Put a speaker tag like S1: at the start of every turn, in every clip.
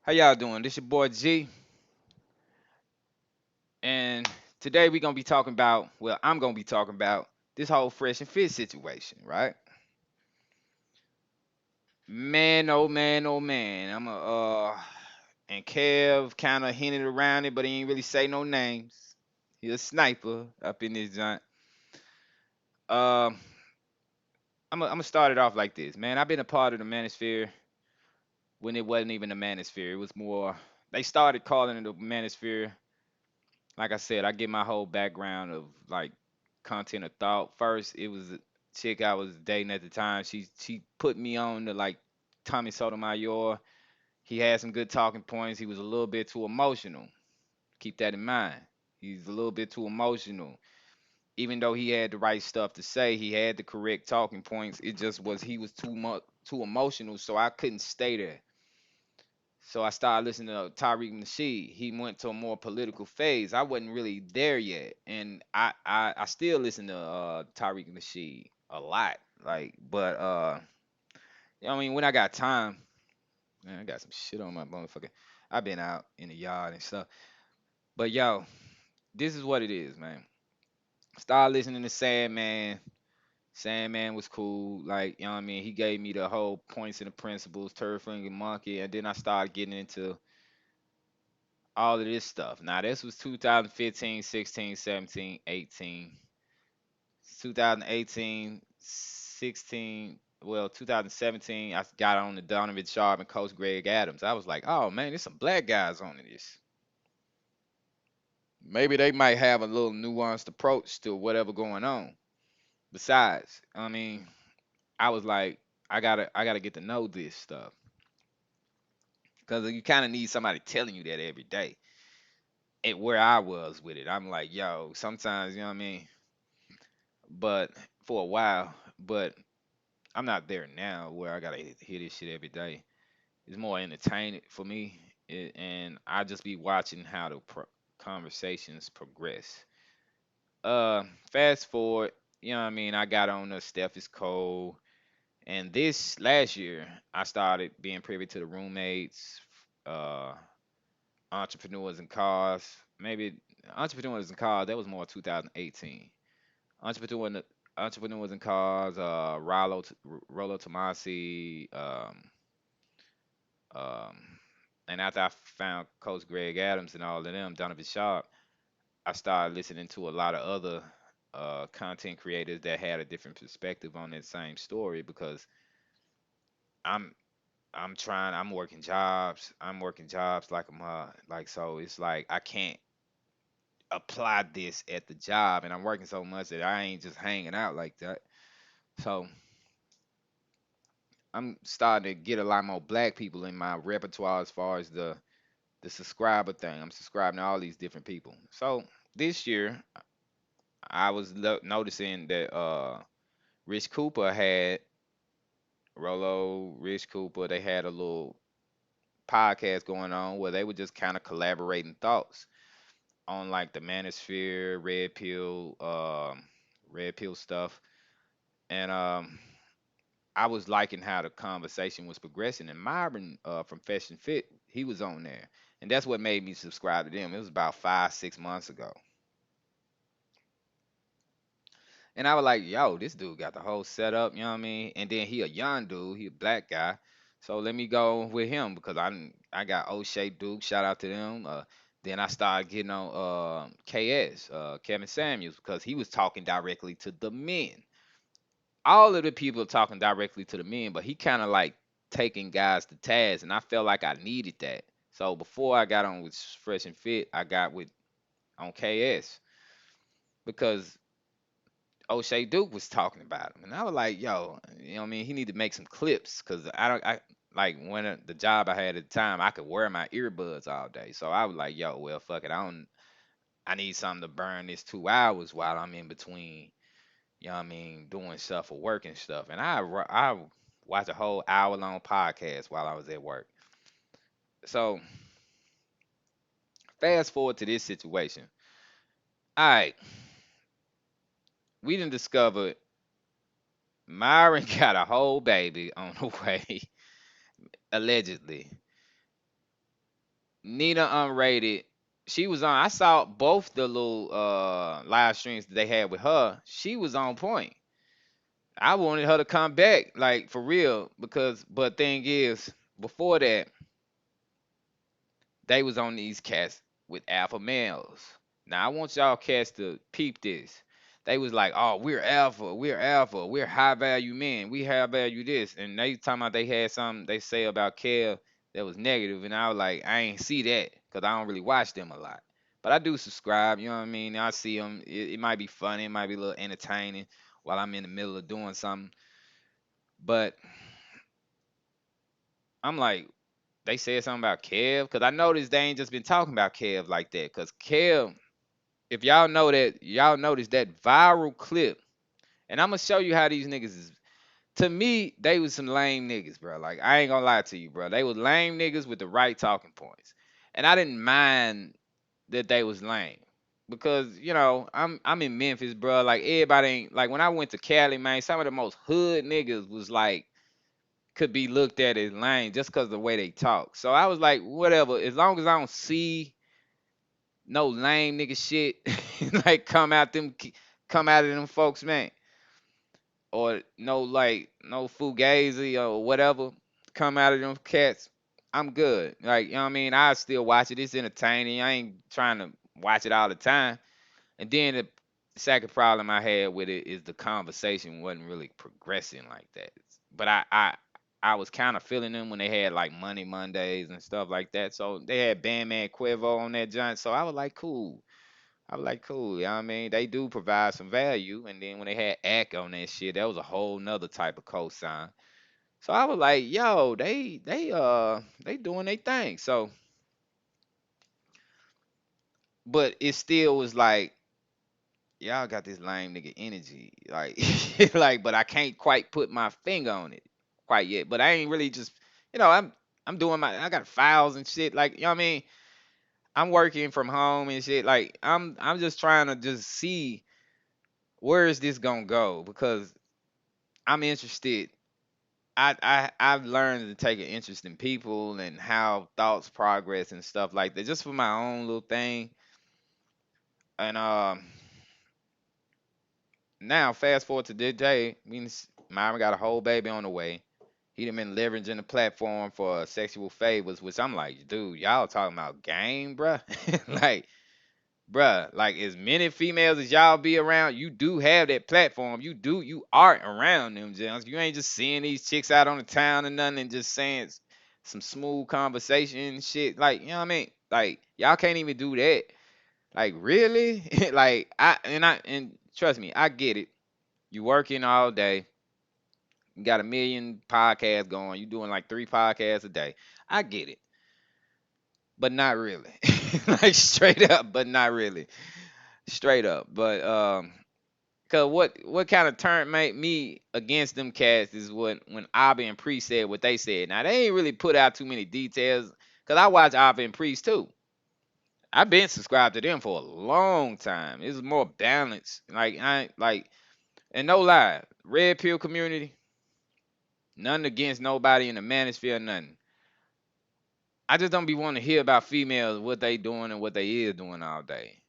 S1: How y'all doing? This your boy G, and today we gonna be talking about. Well, I'm gonna be talking about this whole fresh and fit situation, right? Man, oh man, oh man. I'm and Kev kind of hinted around it, but he ain't really say no names. He a sniper up in this joint. Um, I'm gonna start it off like this, man. I've been a part of the Manosphere when it wasn't even a Manosphere. It was more. They started calling it a Manosphere. Like I said, I get my whole background of like content of thought. First, it was a chick I was dating at the time. She put me on to like Tommy Sotomayor. He had some good talking points. He was a little bit too emotional. Keep that in mind. He's a little bit too emotional. Even though he had the right stuff to say, he had the correct talking points. It just was he was too emotional, so I couldn't stay there. So I started listening to Tariq Nasheed. He went to a more political phase. I wasn't really there yet, and I still listen to Tariq Nasheed a lot. Like, but I mean, when I got time, man, I got some shit on my motherfucker. I've been out in the yard and stuff. But yo, this is what it is, man. Start listening to Sandman. Sandman was cool. Like, you know what I mean? He gave me the whole points and the principles, turd finger monkey, and then I started getting into all of this stuff. Now, this was 2015, 16, 17, 18. 2018, 16, well, 2017, I got on the Donovan Sharp and Coach Greg Adams. I was like, oh man, there's some black guys on this. Maybe they might have a little nuanced approach to whatever going on. Besides, I mean, I was like, I gotta get to know this stuff because you kind of need somebody telling you that every day. And where I was with it, I'm like, yo, sometimes you know what I mean. But for a while, but I'm not there now where I gotta hear this shit every day. It's more entertaining for me, and I just be watching how the conversations progress. Uh, Fast forward, you know what I mean? I got on the Steph is cold, and this last year I started being privy to the roommates, uh, entrepreneurs and cars. Maybe entrepreneurs and cars. That was more 2018. Entrepreneur, entrepreneurs and cars. Rollo Tomasi. Um, and after I found Coach Greg Adams and all of them, Donovan Sharp, I started listening to a lot of other content creators that had a different perspective on that same story because I'm I'm working jobs. I'm working jobs like like so it's like I can't apply this at the job and I'm working so much that I ain't just hanging out like that. So I'm starting to get a lot more black people in my repertoire as far as the subscriber thing. I'm subscribing to all these different people. So this year, I was noticing that Rich Cooper had Rolo, Rich Cooper. They had a little podcast going on where they were just kind of collaborating thoughts on like the Manosphere, Red Pill stuff, and I was liking how the conversation was progressing. And Myron from Fashion Fit, he was on there, and that's what made me subscribe to them. It was about 5, 6 months ago. And I was like, yo, this dude got the whole setup, you know what I mean? And then he a young dude, he a black guy. So let me go with him because I got O'Shea Duke, shout out to them. Then I started getting on KS, Kevin Samuels, because he was talking directly to the men. All of the people are talking directly to the men, but he kind of like taking guys to task, and I felt like I needed that. So before I got on with Fresh and Fit, I got with on KS because O'Shea Duke was talking about him, and I was like, "Yo, you know what I mean? He need to make some clips because I don't, I like when the job I had at the time, I could wear my earbuds all day. So I was like, "Yo, well, fuck it, I need something to burn this 2 hours while I'm in between, you know what I mean, doing stuff for work and stuff." And I watched a whole hour long podcast while I was at work. So fast forward to this situation. All right, we didn't discover Myron got a whole baby on the way, allegedly. Nina Unrated. She was on. I saw both the little live streams that they had with her. She was on point. I wanted her to come back, like for real, because but thing is, before that, they was on these cats with alpha males. Now I want y'all cats to peep this. They was like, "Oh, we're alpha, we're high value men, we high value this," and they talking about they had something they say about Kev that was negative, and I was like, I ain't see that because I don't really watch them a lot, but I do subscribe. You know what I mean? I see them. It might be funny, it might be a little entertaining while I'm in the middle of doing something, but I'm like, they said something about Kev because I noticed they ain't just been talking about Kev like that. Because Kev, if y'all know that, y'all noticed that viral clip, and I'm gonna show you how these niggas is. To me, they was some lame niggas, bro. Like I ain't gonna lie to you, bro. They was lame niggas with the right talking points, and I didn't mind that they was lame because I'm in Memphis, bro. Like everybody ain't like when I went to Cali, man. Some of the most hood niggas was like could be looked at as lame just because of the way they talk. So I was like, whatever, as long as I don't see no lame nigga shit like come out of them folks, man, or no like no fugazi or whatever come out of them cats, I'm good. Like you know what I mean? I still watch it. It's entertaining. I ain't trying to watch it all the time. And then the second problem I had with it is the conversation wasn't really progressing like that. But I was kind of feeling them when they had like Money Mondays and stuff like that. So they had Bandman Quivo on that joint. So I was like, cool. I was like, cool. You know what I mean? They do provide some value. And then when they had Ack on that shit, that was a whole nother type of cosign. So I was like, yo, they doing their thing. So, but it still was like y'all got this lame nigga energy, like, like, but I can't quite put my finger on it quite yet. But I ain't really just, I'm doing I got files and shit, like, you know what I mean? I'm working from home and shit, like, I'm just trying to just see where is this gonna go because I'm interested. I've learned to take an interest in people and how thoughts progress and stuff like that, just for my own little thing. And now, fast forward to this day, means Myron got a whole baby on the way. He done been leveraging the platform for sexual favors, which I'm like, dude, y'all talking about game, bruh? Like, bruh, like as many females as y'all be around, you do have that platform. You are around them, Jones. You ain't just seeing these chicks out on the town and nothing and just saying some smooth conversation and shit. Like, you know what I mean? Like, y'all can't even do that. Like, really? Like, and trust me, I get it. You working all day. You got a million podcasts going. You doing like 3 podcasts a day. I get it, but not really. Like straight up, but not really. Straight up. But cause what kind of turned made me against them cats is when Abba and Priest said what they said. Now they ain't really put out too many details. Cause I watch Abba and Priest too. I've been subscribed to them for a long time. It's more balanced. Like I ain't like and no lie, Red Pill community. Nothing against nobody in the manosphere, or nothing. I just don't be wanting to hear about females, what they doing and what they is doing all day.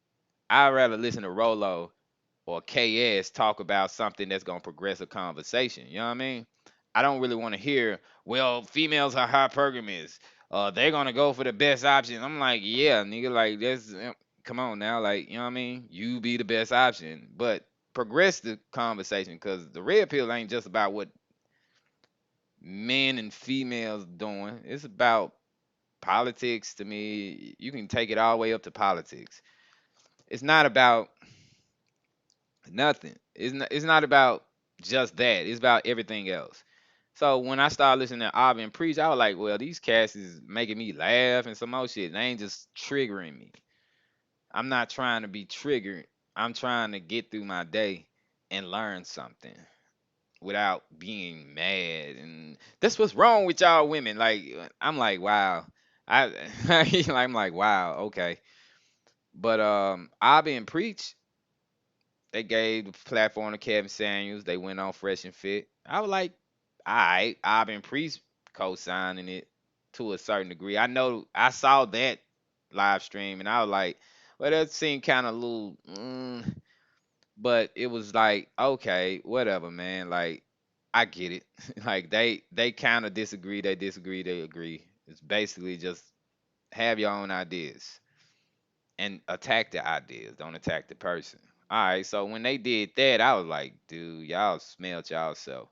S1: I'd rather listen to Rolo or KS talk about something that's gonna progress a conversation. You know what I mean? I don't really want to hear, well, females are hypergamous. They're gonna go for the best option. I'm like, yeah, nigga, like that's come on now, like, you know what I mean? You be the best option. But progress the conversation because the red pill ain't just about what men and females doing. It's about politics to me. You can take it all the way up to politics. It's not about nothing. It's not about just that. It's about everything else. So when I started listening to Alvin preach, I was like, well, these cats is making me laugh and some more shit. They ain't just triggering me. I'm not trying to be triggered. I'm trying to get through my day and learn something without being mad. And that's what's wrong with y'all women. Like I'm like, wow. I I'm like, wow, okay. But I been preach. They gave the platform to Kevin Samuels. They went on Fresh and Fit. I was like, all right, I been preach co-signing it to a certain degree. I know I saw that live stream, and I was like, well, that seemed kind of little, but it was like, okay, whatever, man. Like, I get it. Like they kind of disagree, they disagree, they agree. It's basically just have your own ideas and attack the ideas, don't attack the person. All right, so when they did that, I was like, dude, y'all smelled y'all self.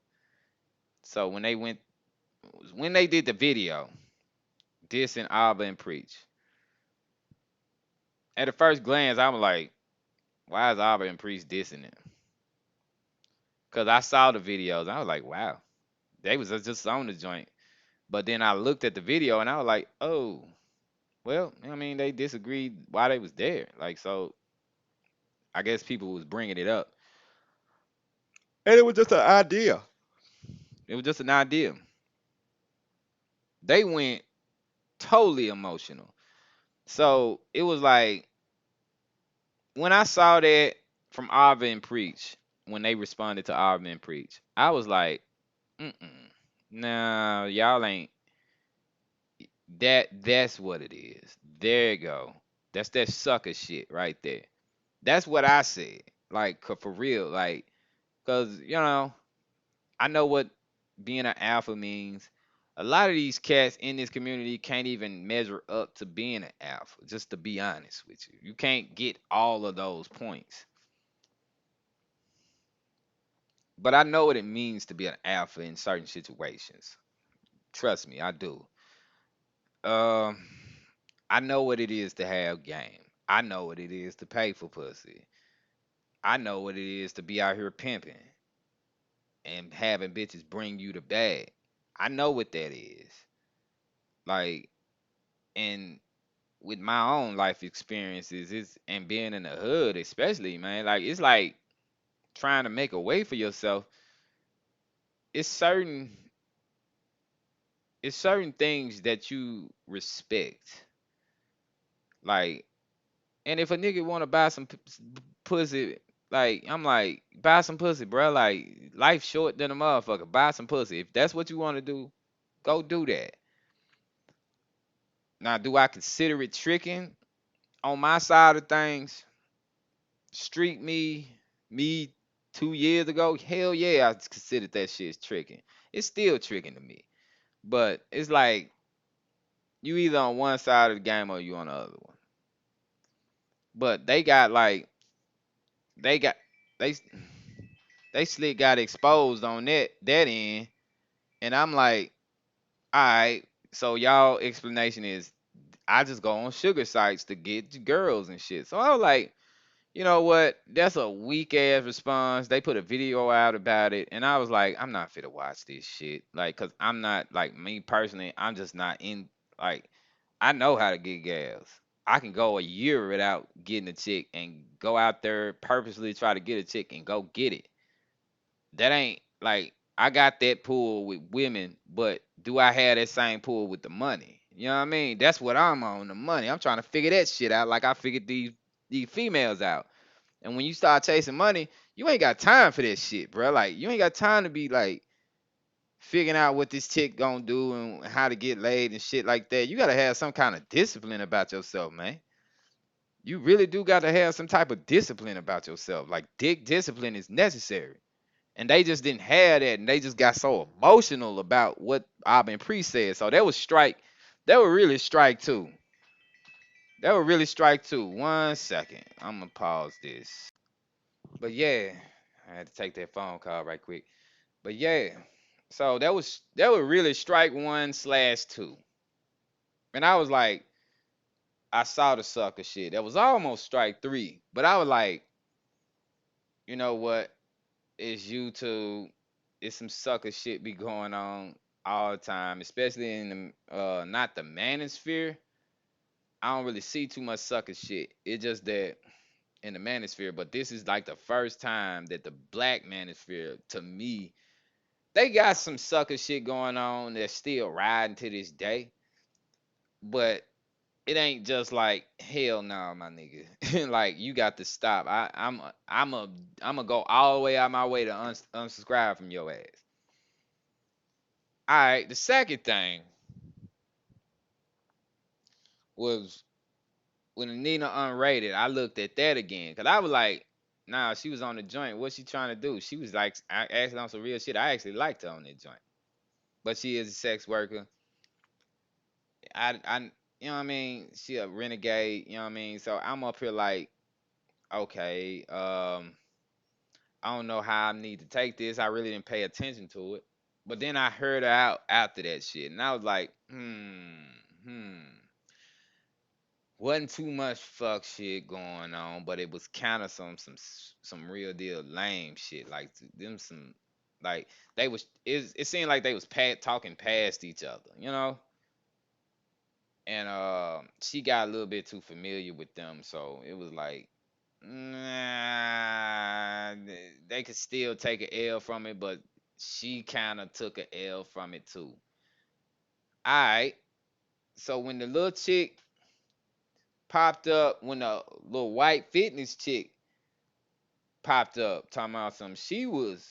S1: So when they did the video, dissing Abba and Preach, at the first glance, I was like, why is Abba and Preach dissing it? Cause I saw the videos, I was like, wow, they was just on the joint. But then I looked at the video and I was like, oh, well, I mean, they disagreed why they was there. Like, so I guess people was bringing it up, and it was just an idea. It was just an idea. They went totally emotional. So it was like when I saw that from Arvin and Preach, when they responded to Arvin and Preach, I was like, mm-mm. Nah, y'all ain't that's what it is. There you go. That's that sucker shit right there. That's what I said. Like for real. Like, cause I know what being an alpha means. A lot of these cats in this community can't even measure up to being an alpha, just to be honest with you. You can't get all of those points. But I know what it means to be an alpha in certain situations. Trust me, I do. Um, I know what it is to have game. I know what it is to pay for pussy. I know what it is to be out here pimping and having bitches bring you the bag. I know what that is. Like, and with my own life experiences, it's and being in the hood, especially, man. Like, it's like trying to make a way for yourself. It's certain it's certain things that you respect. Like, and if a nigga want to buy some pussy, like I'm like, buy some pussy, bro. Like, life short than a motherfucker. Buy some pussy. If that's what you want to do, go do that. Now, do I consider it tricking? On my side of things, street me 2 years ago, hell yeah, I considered that shit tricking. It's still tricking to me. But it's like you either on one side of the game or you on the other one. But they got they they slick got exposed on that end, and I'm like, all right. So y'all explanation is I just go on sugar sites to get girls and shit. So I was like, you know what? That's a weak ass response. They put a video out about it, and I was like, I'm not fit to watch this shit. Like, cause I'm not like me personally. I'm just not in. Like, I know how to get gas. I can go a year without getting a chick and go out there purposely try to get a chick and go get it. That ain't like I got that pool with women, but do I have that same pool with the money? You know what I mean? That's what I'm on, the money. I'm trying to figure that shit out like I figured these females out. And when you start chasing money, you ain't got time for that shit, bro. Like you ain't got time to be like figuring out what this chick gonna do and how to get laid and shit like that. You gotta have some kind of discipline about yourself, man. You really do gotta have some type of discipline about yourself. Like dick discipline is necessary. And they just didn't have that, and they just got so emotional about what Auburn Pre said. So that was strike. That would really strike two. That would really strike two. 1 second. I'm gonna pause this. But yeah, I had to take that phone call right quick. But yeah, so that would really strike 1/2. And I was like, I saw the sucker shit. That was almost strike three. But I was like, you know what? It's YouTube. It's some sucker shit be going on all the time, especially in the not the manosphere. I don't really see too much sucker shit. It's just that in the manosphere, but this is like the first time that the black manosphere, to me, they got some sucker shit going on that's still riding to this day. But it ain't just like hell no, my nigga. Like you got to stop. I'm a go all the way out my way to unsubscribe from your ass. All right. The second thing was when Nina unrated, I looked at that again because I was like, nah, she was on the joint. What's she trying to do? She was like, I actually on some real shit. I actually liked her on that joint, but she is a sex worker. I, you know what I mean? She a renegade. You know what I mean? So I'm up here like, okay, I don't know how I need to take this. I really didn't pay attention to it, but then I heard her out after that shit, and I was like, hmm. Wasn't too much fuck shit going on, but it was kind of some real deal lame shit. Like them some like they was it seemed like they was talking past each other, you know. And she got a little bit too familiar with them, so it was like nah, they could still take a L from it, but she kind of took a L from it too. All right, so when the little chick popped up, when the little white fitness chick popped up talking about something. She was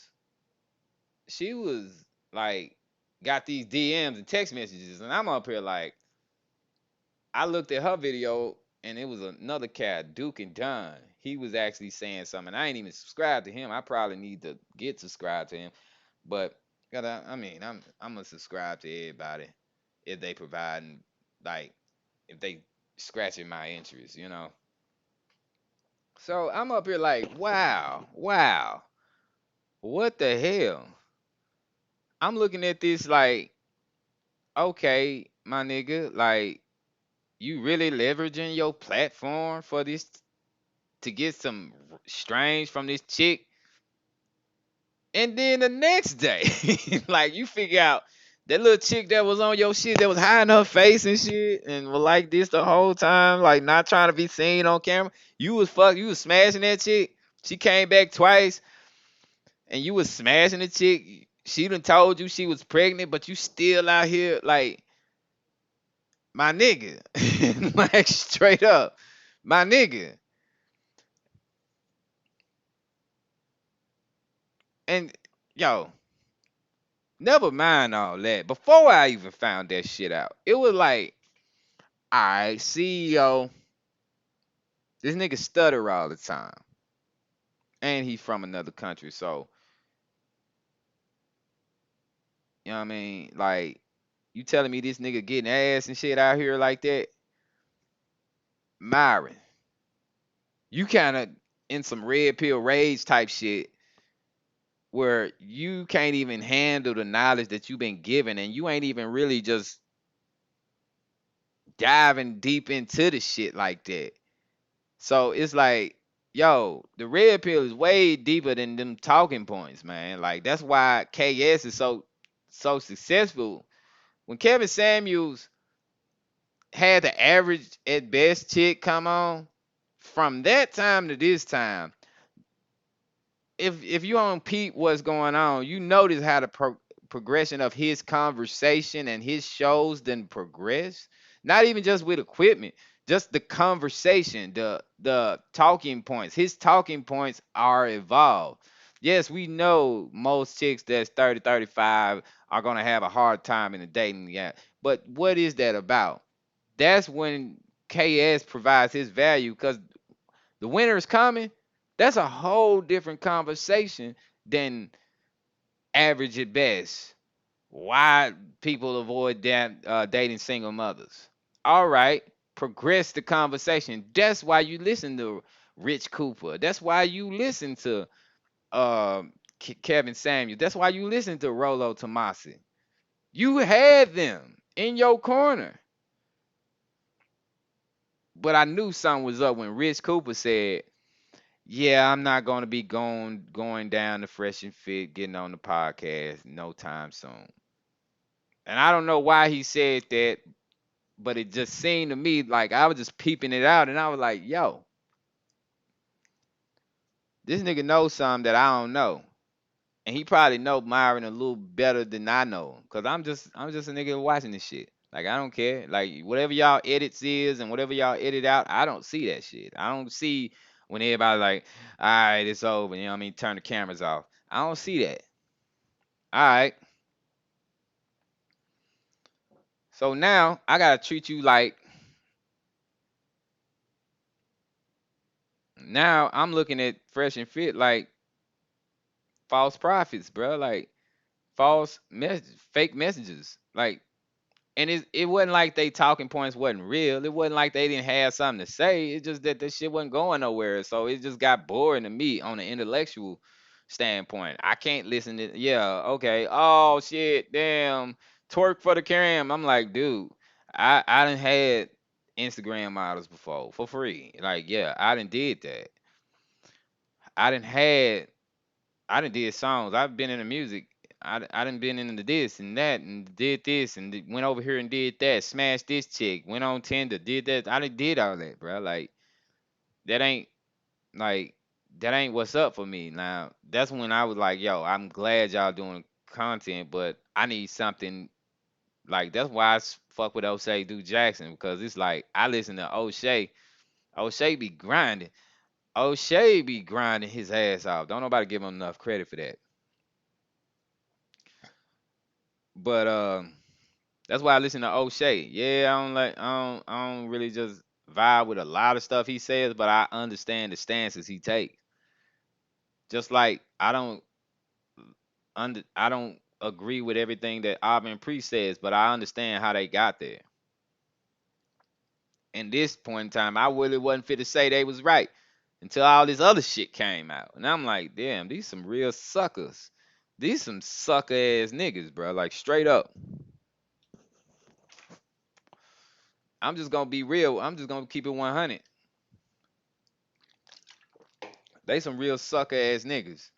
S1: like got these DMs and text messages, and I'm up here like I looked at her video and it was another cat, Duke and Dunn. He was actually saying something. I ain't even subscribed to him. I probably need to get subscribed to him, but I mean, I'm gonna subscribe to everybody if they providing like if they scratching my interest, you know. So I'm up here like, wow, wow, what the hell? I'm looking at this like, okay, my nigga, like you really leveraging your platform for this to get some strange from this chick, and then the next day, like you figure out that little chick that was on your shit that was hiding her face and shit and was like this the whole time, like not trying to be seen on camera. You was smashing that chick. She came back twice, and you was smashing the chick. She done told you she was pregnant, but you still out here like my nigga, like straight up, my nigga. And yo, never mind all that. Before I even found that shit out, it was like, all right, CEO, this nigga stutter all the time, and he's from another country, so you know what I mean. Like, you telling me this nigga getting ass and shit out here like that, Myron? You kind of in some red pill rage type shit where you can't even handle the knowledge that you've been given, and you ain't even really just diving deep into the shit like that. So it's like, yo, the red pill is way deeper than them talking points, man. Like that's why KS is so successful. When Kevin Samuels had the average at best chick come on, from that time to this time, if you don't peep what's going on, you notice how the progression of his conversation and his shows then progress. Not even just with equipment, just the conversation, the talking points. His talking points are evolved. Yes, we know most chicks that's 30, 35 are gonna have a hard time in the dating yeah. But what is that about? That's when KS provides his value because the winter is coming. That's a whole different conversation than average at best. Why people avoid dating single mothers? All right, progress the conversation. That's why you listen to Rich Cooper. That's why you listen to Kevin Samuel. That's why you listen to Rolo Tomasi. You had them in your corner. But I knew something was up when Rich Cooper said, yeah, I'm not gonna be going down to Fresh and Fit, getting on the podcast no time soon. And I don't know why he said that, but it just seemed to me like I was just peeping it out, and I was like, yo, this nigga knows something that I don't know. And he probably know Myron a little better than I know him. Cause I'm just a nigga watching this shit. Like I don't care. Like whatever y'all edits is and whatever y'all edit out, I don't see that shit. I don't see when everybody like, all right, it's over. You know what I mean? Turn the cameras off. I don't see that. All right. So now I gotta treat you like Now I'm looking at Fresh and Fit like false prophets, bro. Like false fake messages. Like, and it wasn't like they talking points wasn't real. It wasn't like they didn't have something to say. It's just that this shit wasn't going nowhere. So it just got boring to me on the intellectual standpoint. I can't listen to yeah, okay. Oh shit, damn. Twerk for the cam. I'm like, dude, I done had Instagram models before for free. Like, yeah, I done did that. I done had I done did songs. I've been in the music. I done been into this and that and did this and went over here and did that. Smashed this chick. Went on Tinder. Did that. I done did all that, bro. Like that ain't like that ain't what's up for me. Now that's when I was like, yo, I'm glad y'all doing content, but I need something like that's why fuck with O'Shea do Jackson because it's like I listen to O'Shea. O'Shea be grinding. O'Shea be grinding his ass off. Don't nobody give him enough credit for that. But that's why I listen to O'Shea. Yeah, I don't really just vibe with a lot of stuff he says, but I understand the stances he takes. Just like I don't agree with everything that Auburn Priest says, but I understand how they got there. In this point in time, I really wasn't fit to say they was right until all this other shit came out. And I'm like, damn, these some real suckers. These some sucker ass niggas, bro. Like straight up. I'm just gonna be real. I'm just gonna keep it 100. They some real sucker ass niggas.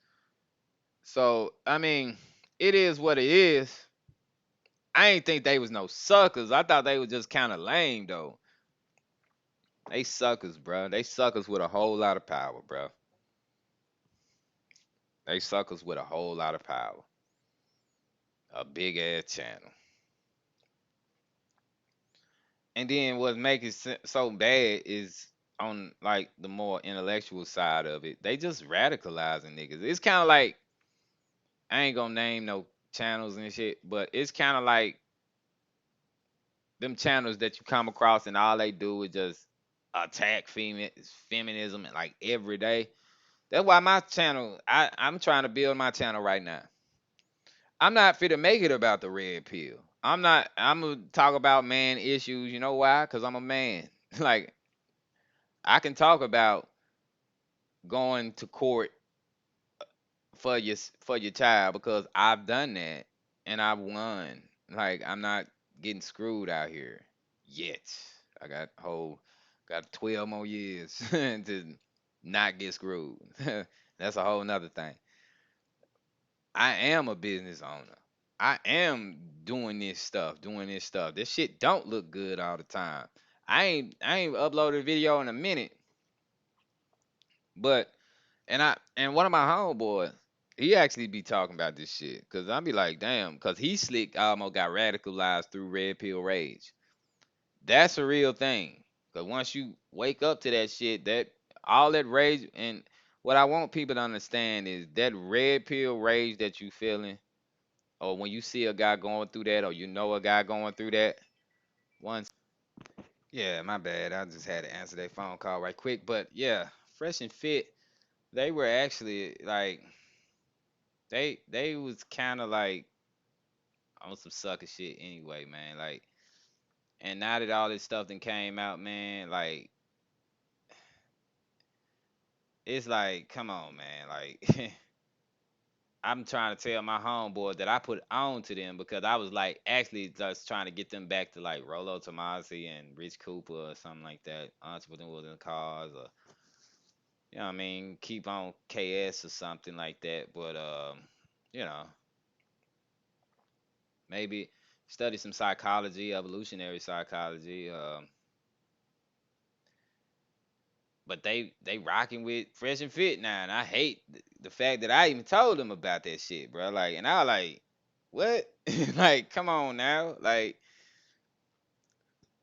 S1: So I mean, it is what it is. I ain't think they was no suckers. I thought they was just kind of lame though. They suckers, bro. They suckers with a whole lot of power, bro. They suckers with a whole lot of power. A big ass channel. And then what makes it so bad is on like the more intellectual side of it. They just radicalizing niggas. It's kind of like I ain't gonna name no channels and shit, but it's kind of like them channels that you come across and all they do is just attack feminism and like every day. That's why my channel, I'm trying to build my channel right now. I'm not fit to make it about the red pill. I'm gonna talk about man issues. You know why? Because I'm a man. Like I can talk about going to court for your child because I've done that and I've won. Like I'm not getting screwed out here yet. I got 12 more years to not get screwed. That's a whole nother thing. I am a business owner. I am doing this stuff. This shit don't look good all the time. I ain't uploaded a video in a minute, but and one of my homeboys, he actually be talking about this shit. Cause I be like, damn, cause he slick almost got radicalized through red pill rage. That's a real thing. Cause once you wake up to that shit, that all that rage and what I want people to understand is that red pill rage that you feeling, or when you see a guy going through that, or you know a guy going through that. Once, yeah, my bad. I just had to answer that phone call right quick. But yeah, Fresh and Fit, they were actually like they was kind of like on some sucker shit anyway, man. Like, and now that all this stuff then came out, man, like it's like, come on, man. Like, I'm trying to tell my homeboy that I put on to them because I was like actually just trying to get them back to like Rolo Tomasi and Rich Cooper or something like that. Entrepreneurs in cars or you know what I mean, keep on KS or something like that. But you know, maybe study some psychology, evolutionary psychology. But they rocking with Fresh and Fit now, and I hate the fact that I even told them about that shit, bro. Like, and I was like, what? Like, come on now, like.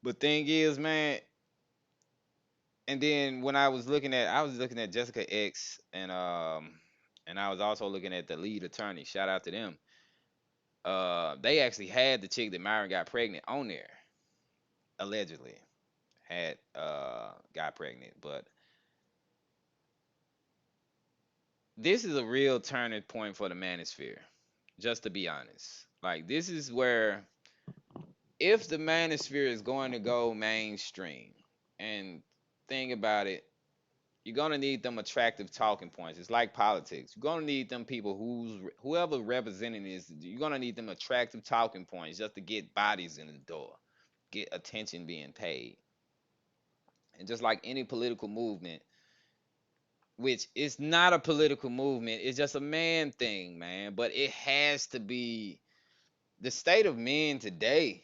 S1: But thing is, man, and then when I was looking at Jessica X and I was also looking at the lead attorney. Shout out to them. They actually had the chick that Myron got pregnant on there, allegedly had got pregnant, but this is a real turning point for the manosphere. Just to be honest, like this is where if the manosphere is going to go mainstream, and think about it, you're gonna need them attractive talking points. It's like politics. You're gonna need them people whoever representing is. You're gonna need them attractive talking points just to get bodies in the door, get attention being paid. And just like any political movement, which is not a political movement, it's just a man thing, man. But it has to be the state of men today.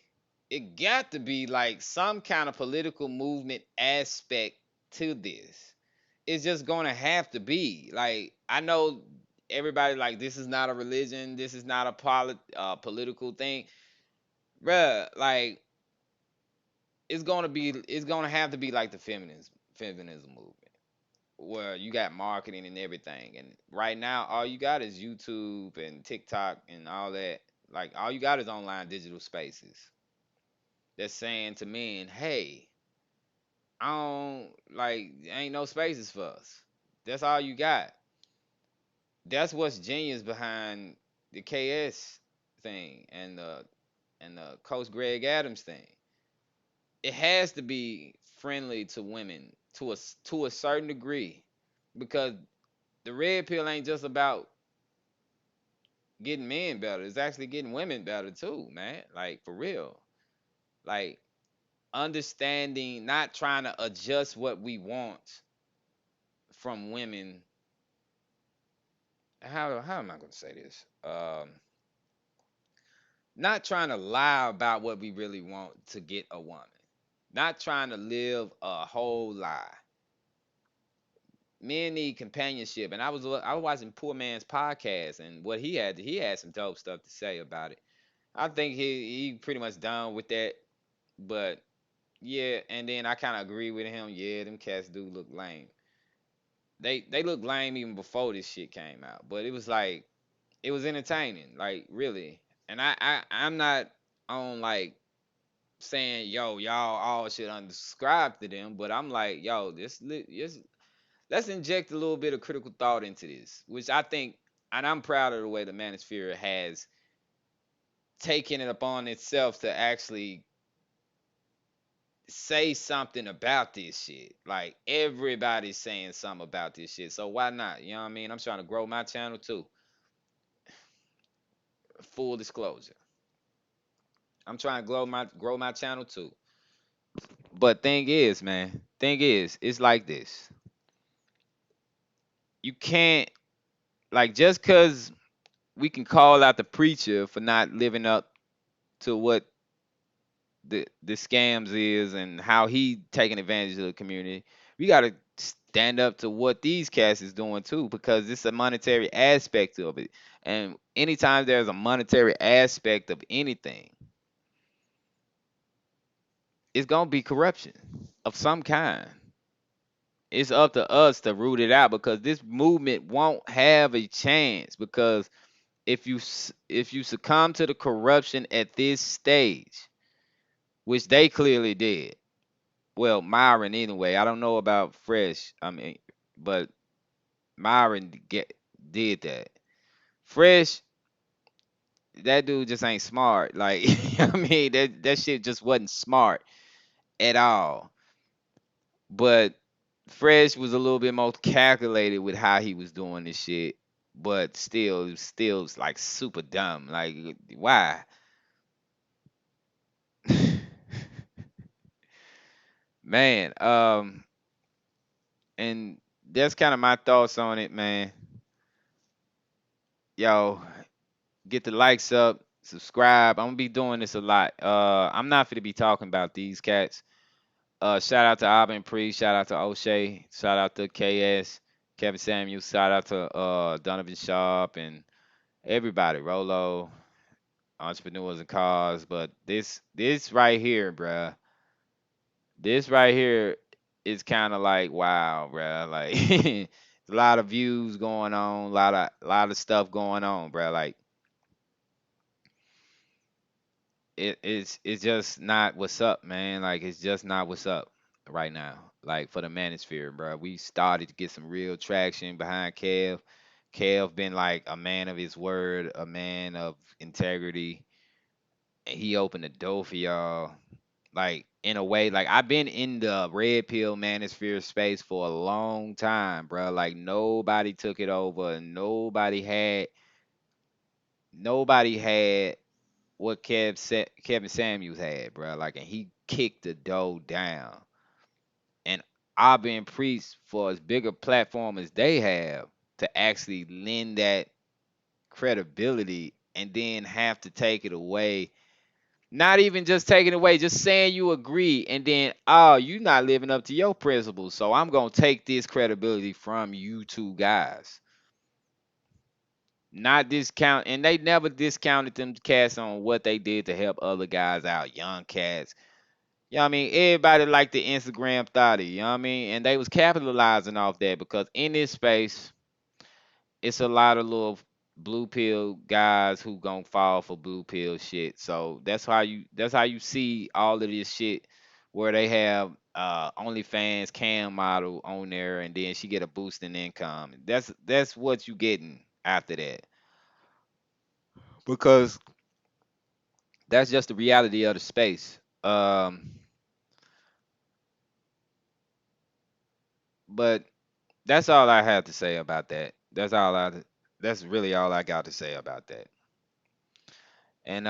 S1: It got to be like some kind of political movement aspect to this. It's just gonna have to be. Like I know everybody like this is not a religion, this is not a political thing, bruh. Like it's gonna have to be like the feminism movement where you got marketing and everything. And right now, all you got is YouTube and TikTok and all that. Like all you got is online digital spaces that's saying to men, "Hey, I don't like ain't no spaces for us." That's all you got. That's what's genius behind the KS thing and the Coach Greg Adams thing. It has to be friendly to women to a certain degree because the red pill ain't just about getting men better. It's actually getting women better too, man. Like for real. Like understanding, not trying to adjust what we want from women. How am I gonna say this? Not trying to lie about what we really want to get a woman. Not trying to live a whole lie. Men need companionship, and I was watching Poor Man's podcast, and what he had some dope stuff to say about it. I think he pretty much done with that, but yeah, and then I kind of agree with him. Yeah, them cats do look lame. They look lame even before this shit came out, but it was like it was entertaining, like really. And I'm not on like saying yo y'all all should unsubscribe to them, but I'm like yo this let's inject a little bit of critical thought into this, which I think, and I'm proud of the way the Manosphere has taken it upon itself to actually say something about this shit. Like everybody's saying something about this shit, so why not? You know what I mean? I'm trying to grow my channel too. Full disclosure, I'm trying to grow my channel too. But thing is, it's like this. You can't like just cause we can call out the preacher for not living up to what the scams is and how he taking advantage of the community. We gotta stand up to what these cats is doing too, because it's a monetary aspect of it. And anytime there's a monetary aspect of anything, it's gonna be corruption of some kind. It's up to us to root it out because this movement won't have a chance because if you succumb to the corruption at this stage, which they clearly did. Well, Myron anyway. I don't know about Fresh. I mean, but Myron did that. Fresh, that dude just ain't smart. Like I mean, that shit just wasn't smart at all. But Fresh was a little bit more calculated with how he was doing this shit. But still, it was still like super dumb. Like why? Man, and that's kind of my thoughts on it, man. Yo, get the likes up, subscribe. I'm gonna be doing this a lot. I'm not gonna be talking about these cats. Shout out to Auburn Priest, shout out to O'Shea, shout out to KS, Kevin Samuels, shout out to Donovan Sharp and everybody, Rolo, entrepreneurs and cars. But this right here, bruh, this right here is kind of like wow, bruh. Like a lot of views going on, a lot of stuff going on, bruh. Like it's just not what's up, man. Like it's just not what's up right now. Like for the Manosphere, bro. We started to get some real traction behind Kev. Kev been like a man of his word, a man of integrity, and he opened the door for y'all. Like in a way, like I've been in the red pill manosphere space for a long time, bro. Like nobody took it over, and nobody had what Kevin Samuels had, bro. Like, and he kicked the dough down. And I've been preached for as big a platform as they have to actually lend that credibility and then have to take it away. Not even just taking it away, just saying you agree, and then, oh, you not living up to your principles. So I'm gonna take this credibility from you two guys. Not discount, and they never discounted them cats on what they did to help other guys out, young cats. You know what I mean? Everybody liked the Instagram thotty, you know what I mean? And they was capitalizing off that because in this space, it's a lot of little blue pill guys who gonna fall for blue pill shit. So that's how you see all of this shit where they have OnlyFans cam model on there and then she get a boost in income. That's what you getting after that. Because that's just the reality of the space. But that's all I have to say about that. That's really all I got to say about that. And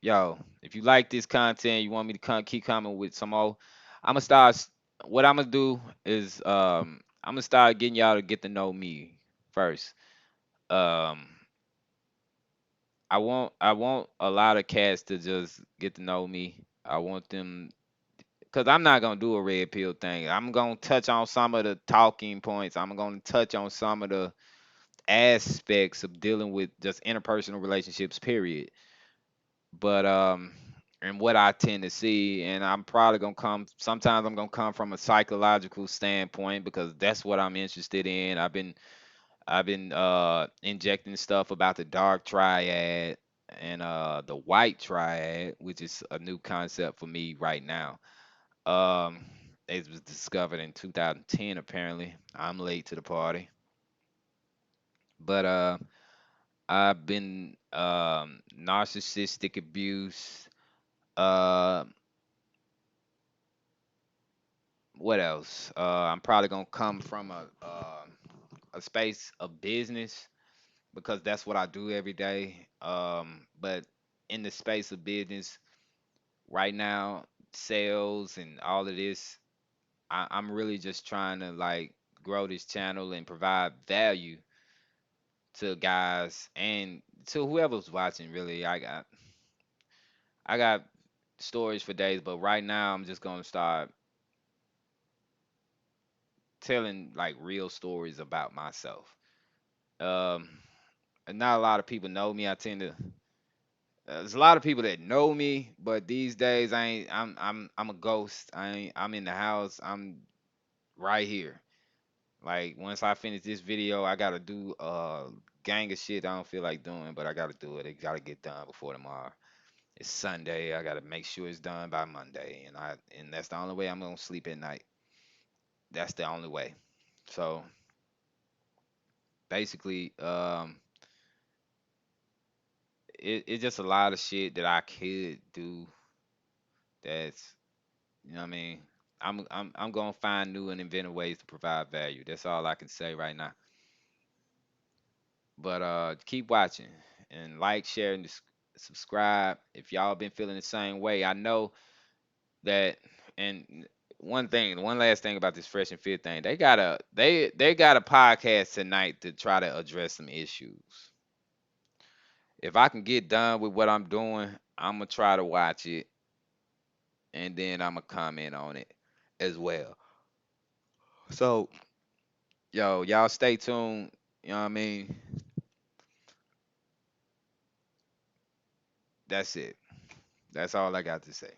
S1: yo, if you like this content, you want me to keep coming with some more, I'm gonna start. What I'm gonna do is I'm gonna start getting y'all to get to know me first. Um, I want a lot of cats to just get to know me. I want them because I'm not gonna do a red pill thing. I'm gonna touch on some of the talking points. I'm gonna touch on some of the aspects of dealing with just interpersonal relationships, period. But and what I tend to see, and I'm probably gonna come. Sometimes I'm gonna come from a psychological standpoint because that's what I'm interested in. I've been injecting stuff about the dark triad and the white triad, which is a new concept for me right now. Um, it was discovered in 2010. Apparently, I'm late to the party, but I've been narcissistic abuse. Uh, what else? I'm probably gonna come from a space of business because that's what I do every day. But in the space of business right now, sales and all of this, I'm really just trying to like grow this channel and provide value to guys and to whoever's watching. Really, I got stories for days, but right now I'm just gonna start telling like real stories about myself. Um, and not a lot of people know me. I tend to. There's a lot of people that know me, but these days I ain't. I'm a ghost. I ain't. I'm in the house. I'm right here. Like once I finish this video, I gotta do a gang of shit I don't feel like doing, but I gotta do it. It gotta get done before tomorrow. It's Sunday. I gotta make sure it's done by Monday, and that's the only way I'm gonna sleep at night. That's the only way. So basically, it's just a lot of shit that I could do. That's you know what I mean. I'm gonna find new and inventive ways to provide value. That's all I can say right now. But keep watching and like, share, and subscribe if y'all been feeling the same way. I know that. And one last thing about this fresh and fit thing, they got a podcast tonight to try to address some issues. If I can get done with what I'm doing, I'm gonna try to watch it and then I'm gonna comment on it as well. So, yo, y'all stay tuned. You know what I mean? That's it. That's all I got to say.